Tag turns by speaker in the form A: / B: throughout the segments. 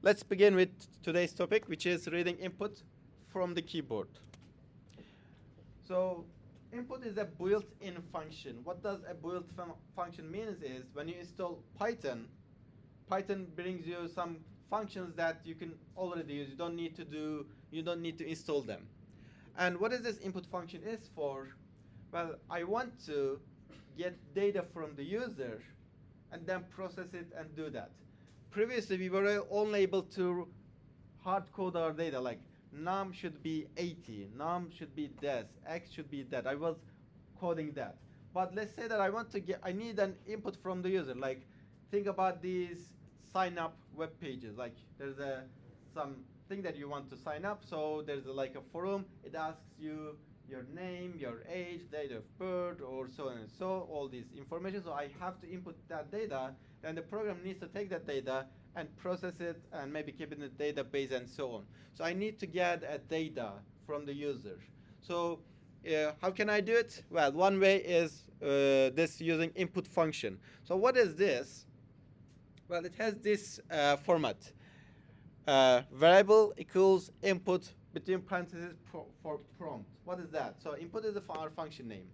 A: Let's begin with today's topic, which is reading input from the keyboard. So input is a built-in function. What does a built-in function means is when you install Python, Python brings you some functions that you can already use. You don't need to install them. And what is this input function is for? Well, I want to get data from the user and then process it and do that. Previously, we were only able to hard code our data, like num should be 80, num should be this, x should be that. I was coding that. But let's say that I need an input from the user. Like, think about these sign up web pages. Like, there's something that you want to sign up. So there's like a forum. It asks you your name, your age, date of birth, or so on and so, all this information. So I have to input that data, and the program needs to take that data and process it and maybe keep it in the database and so on. So I need to get a data from the user. So how can I do it? Well, one way is this using input function. So what is this? Well, it has this format. Variable equals input between parentheses for prompt. What is that? So input is our function name.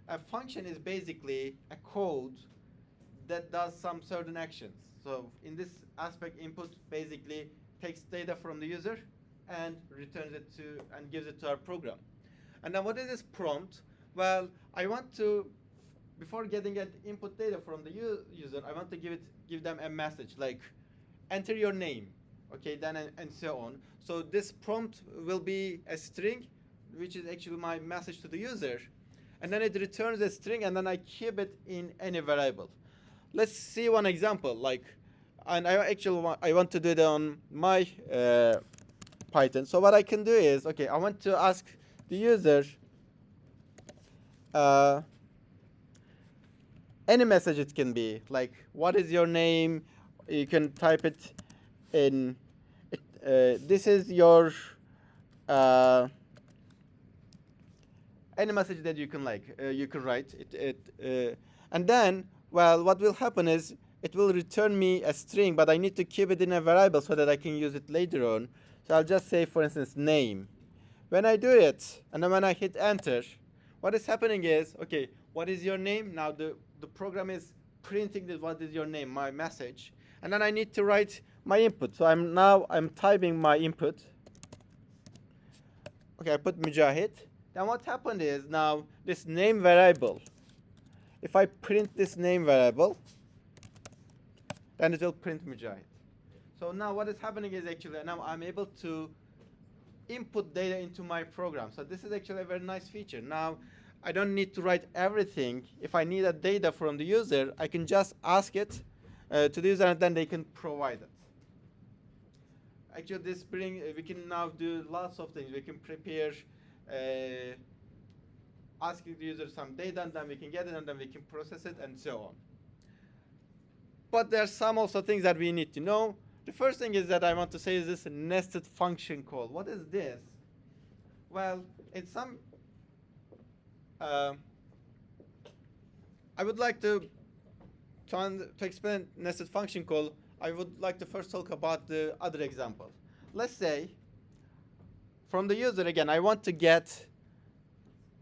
A: A function is basically a code that does some certain actions. So in this aspect, input basically takes data from the user and returns it to and gives it to our program. And then what is this prompt? Well, I want to, before getting an input data from the user, I want to give them a message like enter your name, okay, then and so on. So this prompt will be a string, which is actually my message to the user, and then it returns a string, and then I keep it in any variable. Let's see one example. Like, and I want to do it on my Python. So what I can do is, okay, I want to ask the user any message. It can be like, what is your name? You can type it in. This is your any message that you can you can write it, and then, well, what will happen is it will return me a string, but I need to keep it in a variable so that I can use it later on. So I'll just say, for instance, name. When I do it, and then when I hit enter, what is happening is, okay, what is your name? Now the program is printing this, what is your name, my message, and then I need to write my input. So I'm typing my input. Okay, I put Mujahid. Then what happened is, now this name variable, if I print this name variable, then it will print Mujahid. So now what is happening is actually now I'm able to input data into my program. So this is actually a very nice feature. Now I don't need to write everything. If I need a data from the user, I can just ask it to the user, and then they can provide it. Actually, we can now do lots of things. We can prepare asking the user some data, and then we can get it, and then we can process it, and so on. But there are some also things that we need to know. The first thing is that I want to say is this nested function call. What is this? Well, it's some. I would like to explain nested function call. I would like to first talk about the other example. Let's say from the user again, I want to get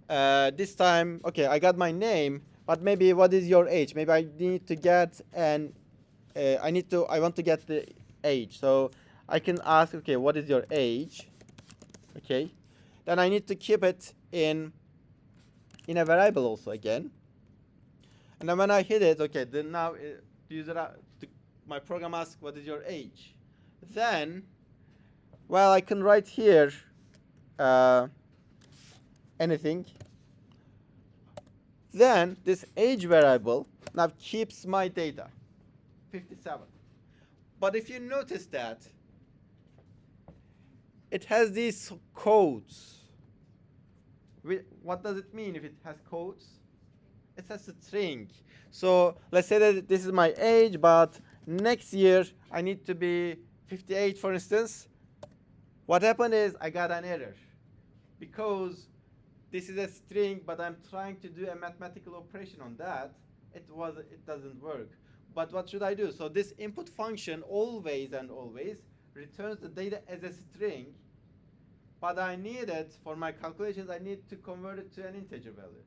A: this time, okay, I got my name, but maybe what is your age? Maybe I need to get I want to get the age. So I can ask, okay, what is your age? Okay, then I need to keep it in a variable also again. And then when I hit it, okay, then now the user, my program asks, what is your age? Then, well, I can write here anything. Then this age variable now keeps my data, 57. But if you notice that it has these codes. What does it mean if it has codes? It has a string. So let's say that this is my age, but next year I need to be 58, for instance. What happened is I got an error because this is a string, but I'm trying to do a mathematical operation on that. It doesn't work. But what should I do? So this input function always returns the data as a string, but I need it for my calculations, I need to convert it to an integer value.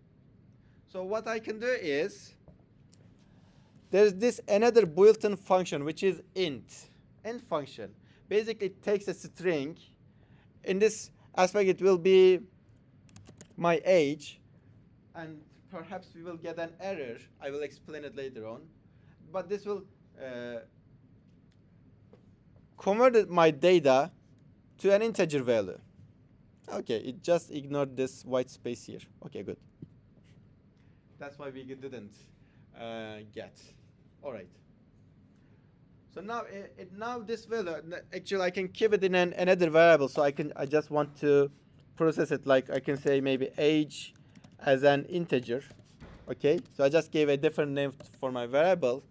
A: So what I can do is, there's this another built-in function which is int function. Basically it takes a string. In this aspect it will be my age, and perhaps we will get an error. I will explain it later on. But this will convert my data to an integer value. Okay, it just ignored this white space here. Okay, good. That's why we didn't get. All right. So now, now this value, actually I can keep it in another variable. So I just want to process it, like I can say maybe age as an integer. Okay, so I just gave a different name for my variable.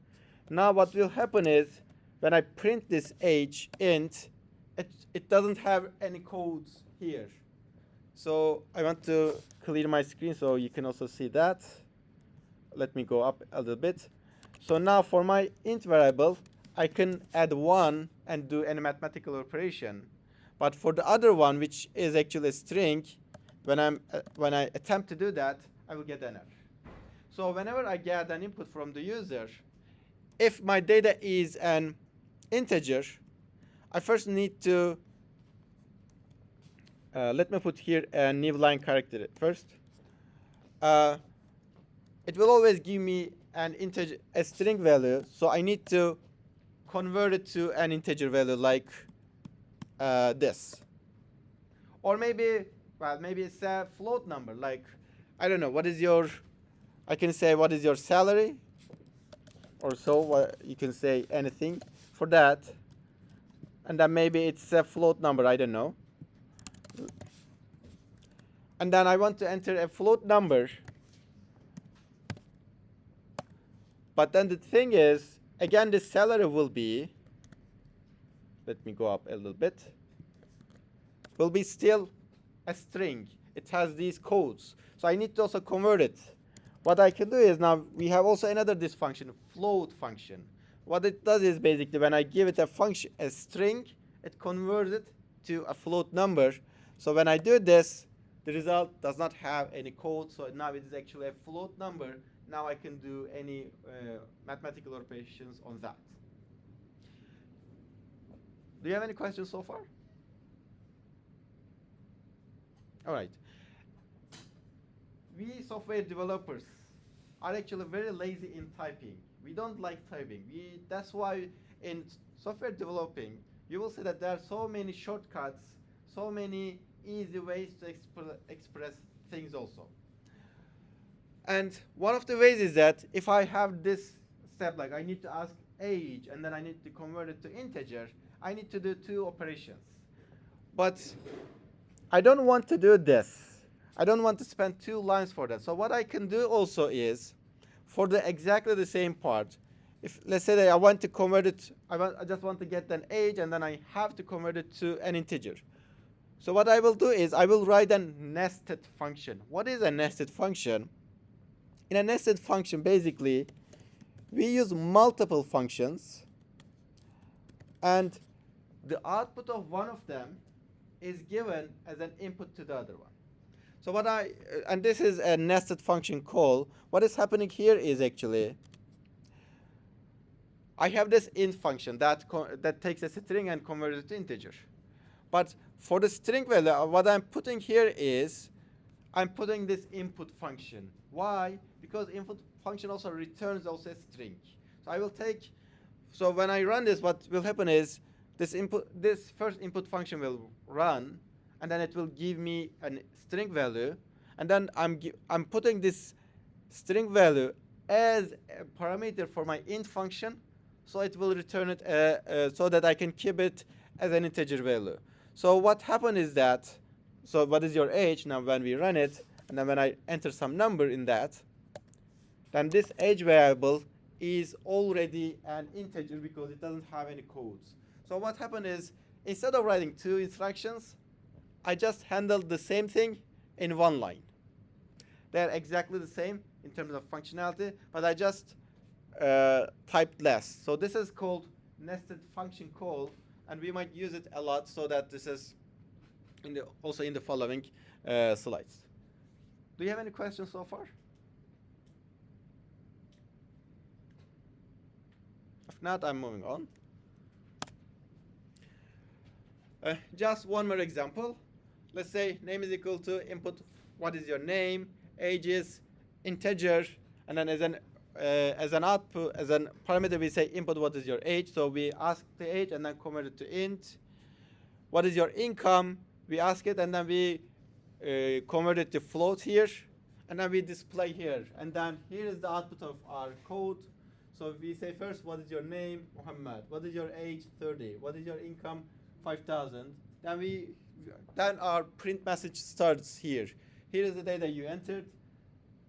A: Now what will happen is, when I print this age int, it doesn't have any codes here. So I want to clear my screen so you can also see that. Let me go up a little bit. So now for my int variable, I can add 1 and do any mathematical operation. But for the other one, which is actually a string, when I attempt to do that, I will get an error. So whenever I get an input from the user, if my data is an integer, I first need to let me put here a new line character first. It will always give me an integer, a string value, so I need to convert it to an integer value like this. Or maybe, well, maybe it's a float number, like, I don't know, what is your, I can say what is your salary, or so, you can say anything for that. And then maybe it's a float number, I don't know. And then I want to enter a float number. But then the thing is, again, the salary will be, let me go up a little bit, will be still a string. It has these codes. So I need to also convert it. What I can do is, now we have also another this function, float function. What it does is, basically when I give it a function, a string, it converts it to a float number. So when I do this, the result does not have any code, so now it is actually a float number. Now I can do any mathematical operations on that. Do you have any questions so far? All right. We software developers are actually very lazy in typing. We don't like typing. That's why in software developing, you will see that there are so many shortcuts, so many easy ways to express things also. And one of the ways is that if I have this step, like I need to ask age and then I need to convert it to integer, I need to do 2 operations. But I don't want to do this. I don't want to spend 2 lines for that. So what I can do also is, for the exactly the same part, if let's say that I want to convert it, I just want to get an age and then I have to convert it to an integer. So what I will do is I will write a nested function. What is a nested function? In a nested function, basically, we use multiple functions, and the output of one of them is given as an input to the other one. So what and this is a nested function call. What is happening here is, actually, I have this int function that takes a string and converts it to integer. But for the string value, what I'm putting here is, I'm putting this input function. Why? Because input function also returns also a string. So I will take, so when I run this, what will happen is, this first input function will run, and then it will give me a string value, and then I'm putting this string value as a parameter for my int function, so it will return it so that I can keep it as an integer value. So what happened is that, so what is your age? Now when we run it, and then when I enter some number in that, then this age variable is already an integer because it doesn't have any codes. So what happened is, instead of writing 2 instructions, I just handled the same thing in 1 line. They're exactly the same in terms of functionality, but I just typed less. So this is called nested function call, and we might use it a lot, so that this is also in the following slides. Do you have any questions so far? If not, I'm moving on. Just one more example. Let's say name is equal to input, what is your name, age is integer, and then as an output, as a parameter, we say input what is your age. So we ask the age and then convert it to int. What is your income? We ask it and then we convert it to float here, and then we display here. And then here is the output of our code. So we say first, what is your name? Muhammad. What is your age? 30. What is your income? 5,000. Then our print message starts here. Here is the data you entered.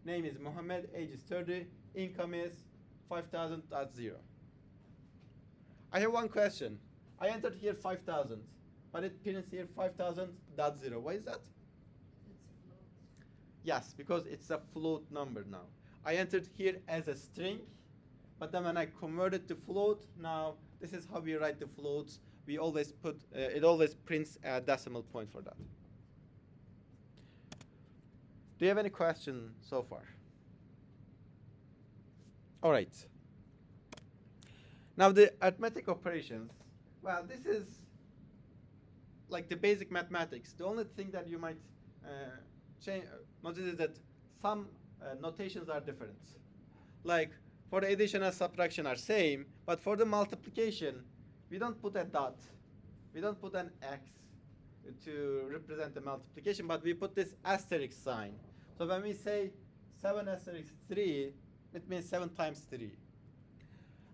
A: Name is Muhammad, age is 30, income is 5,000.0. I have one question. I entered here 5,000, but it prints here 5,000.0. Why is that? Yes, because it's a float number now. I entered here as a string, but then when I convert it to float, now this is how we write the floats. We always put, it always prints a decimal point for that. Do you have any questions so far? All right. Now the arithmetic operations, well, this is like the basic mathematics. The only thing that you might notice is that some notations are different. Like for the addition and subtraction are same, but for the multiplication, we don't put a dot, we don't put an X to represent the multiplication, but we put this asterisk sign. So when we say 7 asterisk 3, it means 7 times 3.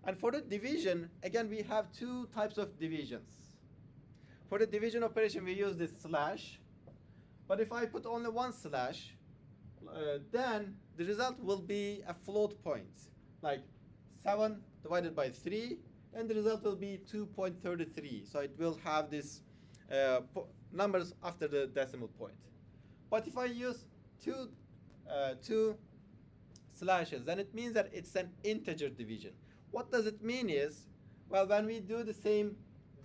A: And for the division, again, we have two types of divisions. For the division operation, we use this slash. But if I put only one slash, then the result will be a float point, like 7 divided by 3, and the result will be 2.33. So it will have this numbers after the decimal point. But if I use two slashes, then it means that it's an integer division. What does it mean is, well, when we do the same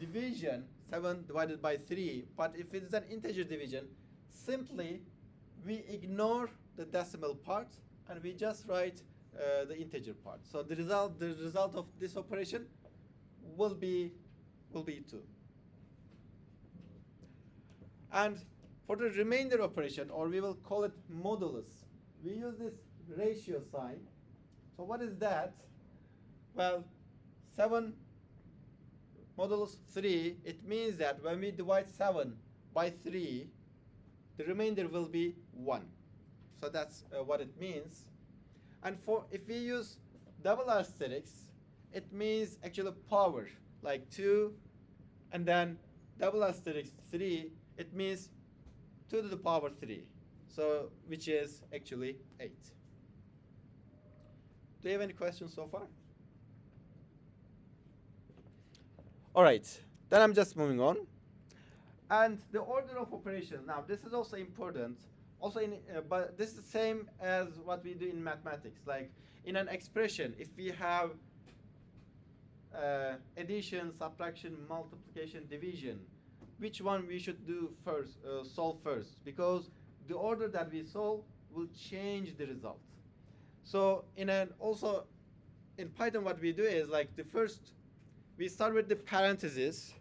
A: division, 7 divided by 3, but if it's an integer division, simply we ignore the decimal part and we just write the integer part. So the result of this operation will be 2. And for the remainder operation, or we will call it modulus, we use this ratio sign. So what is that? Well, 7 modulus 3, it means that when we divide 7 by 3, the remainder will be 1. So that's what it means. And if we use double asterisks, it means actually power, like 2, and then double asterisk 3, it means 2 to the power 3, so which is actually 8. Do you have any questions so far? All right, then I'm just moving on. And the order of operation, now this is also important. Also, but this is the same as what we do in mathematics. Like in an expression, if we have addition, subtraction, multiplication, division, which one we should do first, solve first? Because the order that we solve will change the result. So also in Python, what we do is like we start with the parentheses,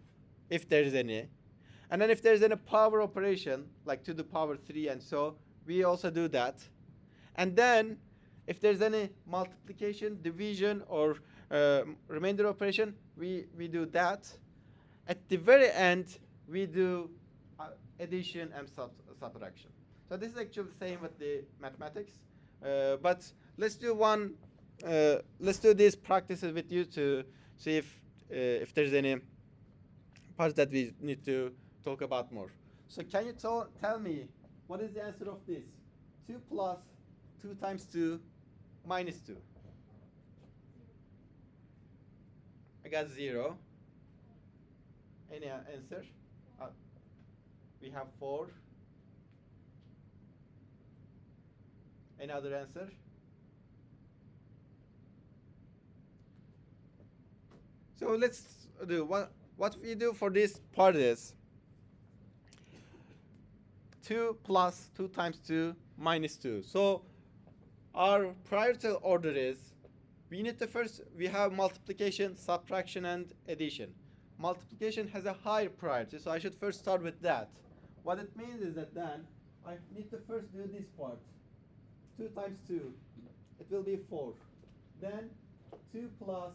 A: if there is any. And then if there's any power operation, like to the power 3 and so, we also do that. And then if there's any multiplication, division, or remainder operation, we do that. At the very end, we do addition and subtraction. So this is actually the same with the mathematics. But let's do these practices with you to see if there's any parts that we need to talk about more. So can you tell me what is the answer of this? 2 plus 2 times 2 minus 2. I got 0. Any answer? We have 4. Any other answer? So let's do one what we do for this part is 2 plus 2 times 2 minus 2. So our priority order is, we need to first, we have multiplication, subtraction, and addition. Multiplication has a higher priority, so I should first start with that. What it means is that then I need to first do this part. 2 times 2, it will be 4. Then 2 plus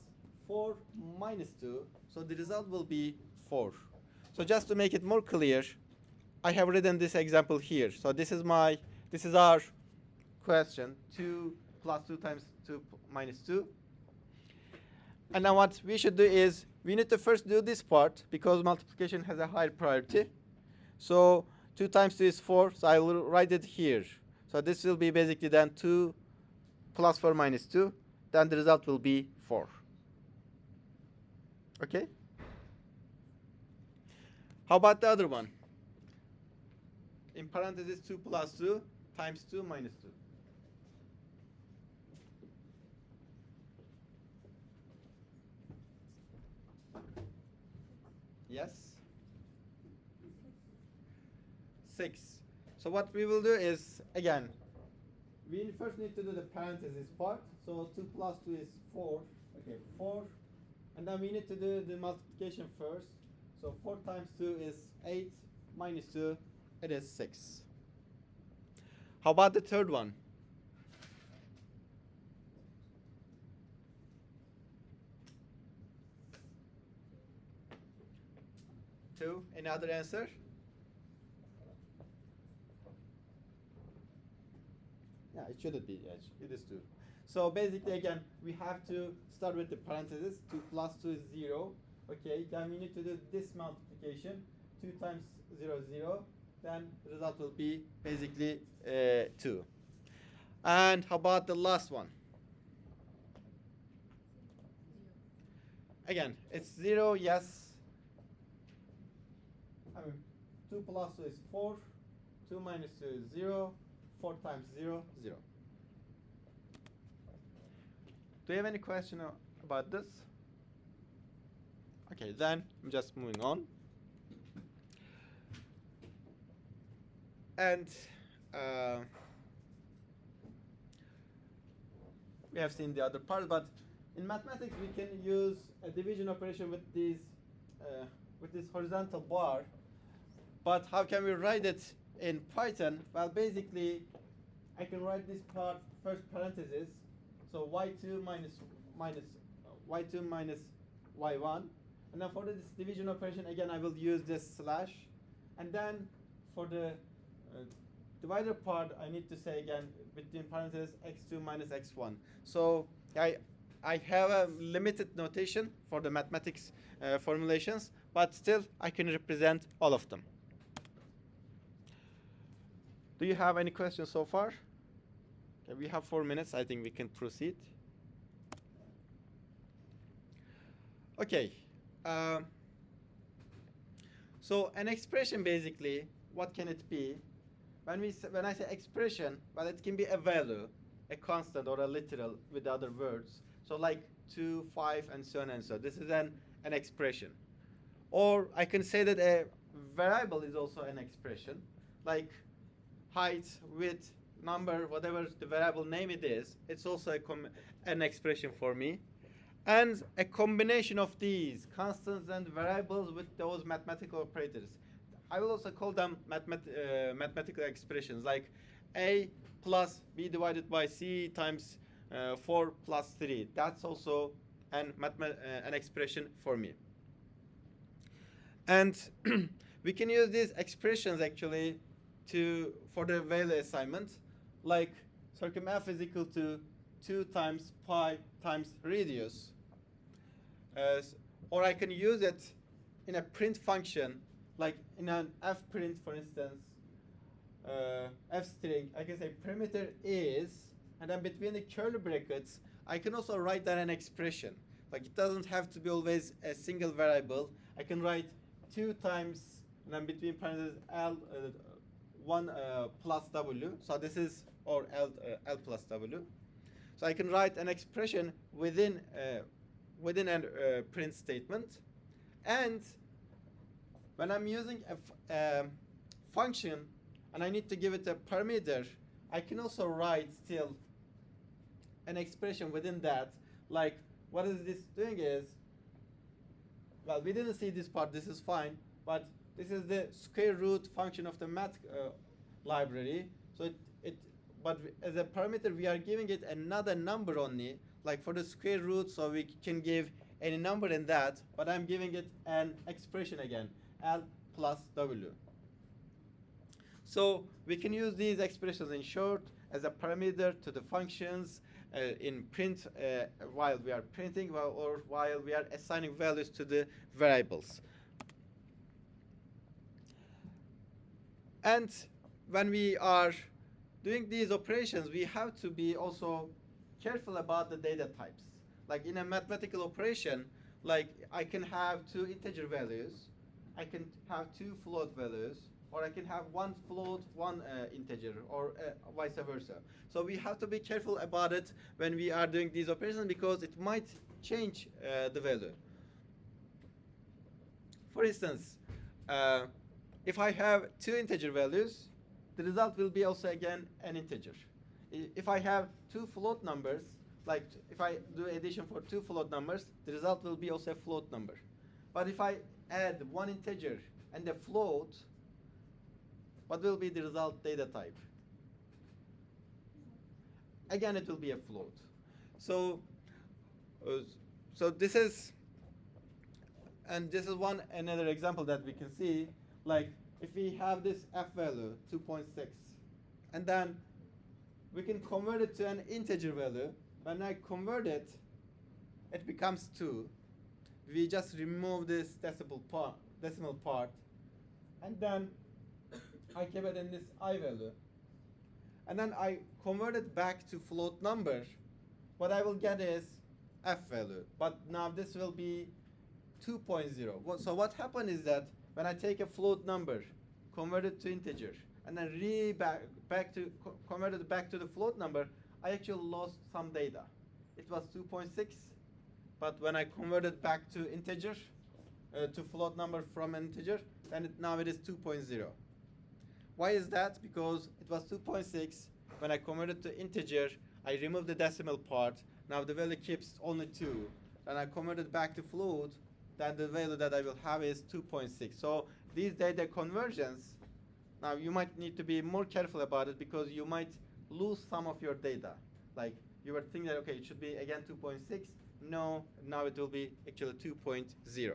A: 4 minus 2, so the result will be 4. So just to make it more clear, I have written this example here. So this is our question, 2 plus 2 times 2 minus 2. And now what we should do is, we need to first do this part because multiplication has a higher priority. So 2 times 2 is 4, so I will write it here. So this will be basically then 2 plus 4 minus 2, then the result will be 4. Okay? How about the other one? In parentheses, 2 plus 2 times 2 minus 2. Yes? 6. So what we will do is, again, we first need to do the parentheses part. So 2 plus 2 is 4. Okay, 4. And then we need to do the multiplication first. So 4 times 2 is 8, minus 2, it is 6. How about the third one? 2. Any other answer? Yeah, it shouldn't be. Yes, it is 2. So basically, again, we have to start with the parentheses. 2 plus 2 is 0. Okay, then we need to do this multiplication. 2 times 0 is 0. Then the result will be basically 2. And how about the last one? Again, it's 0, yes. I mean, 2 plus 2 is 4. 2 minus 2 is 0. 4 times 0, 0. Do you have any question about this? Okay, then I'm just moving on. And we have seen the other part, but in mathematics we can use a division operation with this horizontal bar. But how can we write it in Python? Well, basically, I can write this part first parenthesis. So y2 minus y2 minus y1, and then for this division operation, again I will use this slash, and then for the divider part, I need to say again between parentheses x2 minus x1. So I have a limited notation for the mathematics formulations, but still I can represent all of them. Do you have any questions so far? Okay, we have 4 minutes. I think we can proceed. Okay. So an expression, basically, what can it be? When I say expression, well, it can be a value, a constant, or a literal with other words. So like 2, 5, and so on and so on. This is an expression. Or I can say that a variable is also an expression, like height, width, number, whatever the variable name it is. It's also an expression for me. And a combination of these constants and variables with those mathematical operators. I will also call them mathematical expressions, like a plus b divided by c times 4 plus 3. That's also an expression for me. And we can use these expressions actually for the value assignment, like circum f is equal to 2 times pi times radius. Or I can use it in a print function, like in an f print, for instance, f string. I can say perimeter is, and then between the curly brackets, I can also write that an expression. Like it doesn't have to be always a single variable. I can write 2 times, and then between parentheses l 1 plus w. So this is, or l plus w. So I can write an expression within a print statement, And when I'm using a function and I need to give it a parameter, I can also write still an expression within that. Like, what is this doing is, well, we didn't see this part, this is fine, but this is the square root function of the math library. So but as a parameter, we are giving it another number only, like for the square root, so we can give any number in that, but I'm giving it an expression again, L plus W. So we can use these expressions in short as a parameter to the functions in print while we are printing or while we are assigning values to the variables. And when we are doing these operations, we have to be also careful about the data types. Like in a mathematical operation, like I can have two integer values, I can have two float values, or I can have one float, one integer, or vice versa. So we have to be careful about it when we are doing these operations because it might change the value. For instance, if I have two integer values, the result will be also again an integer. If I have two float numbers, like if I do addition for two float numbers, the result will be also a float number. But if I add one integer and a float, what will be the result data type? Again, it will be a float. So this is, and this is another example that we can see. Like if we have this f value 2.6, and then we can convert it to an integer value. When I convert it, it becomes 2. We just remove this decimal part, and then I keep it in this I value. And then I convert it back to float number. What I will get is f value. But now this will be 2.0. So what happened is that when I take a float number, convert it to integer, and then convert it back to the float number, I actually lost some data. It was 2.6, but when I converted back to integer, to float number from an integer, then now it is 2.0. Why is that? Because it was 2.6. When I converted to integer, I removed the decimal part. Now the value keeps only 2. Then I converted back to float, then the value that I will have is 2.6. So these data conversions, now you might need to be more careful about it because you might lose some of your data. Like you were thinking that, okay, it should be again 2.6. No, now it will be actually 2.0.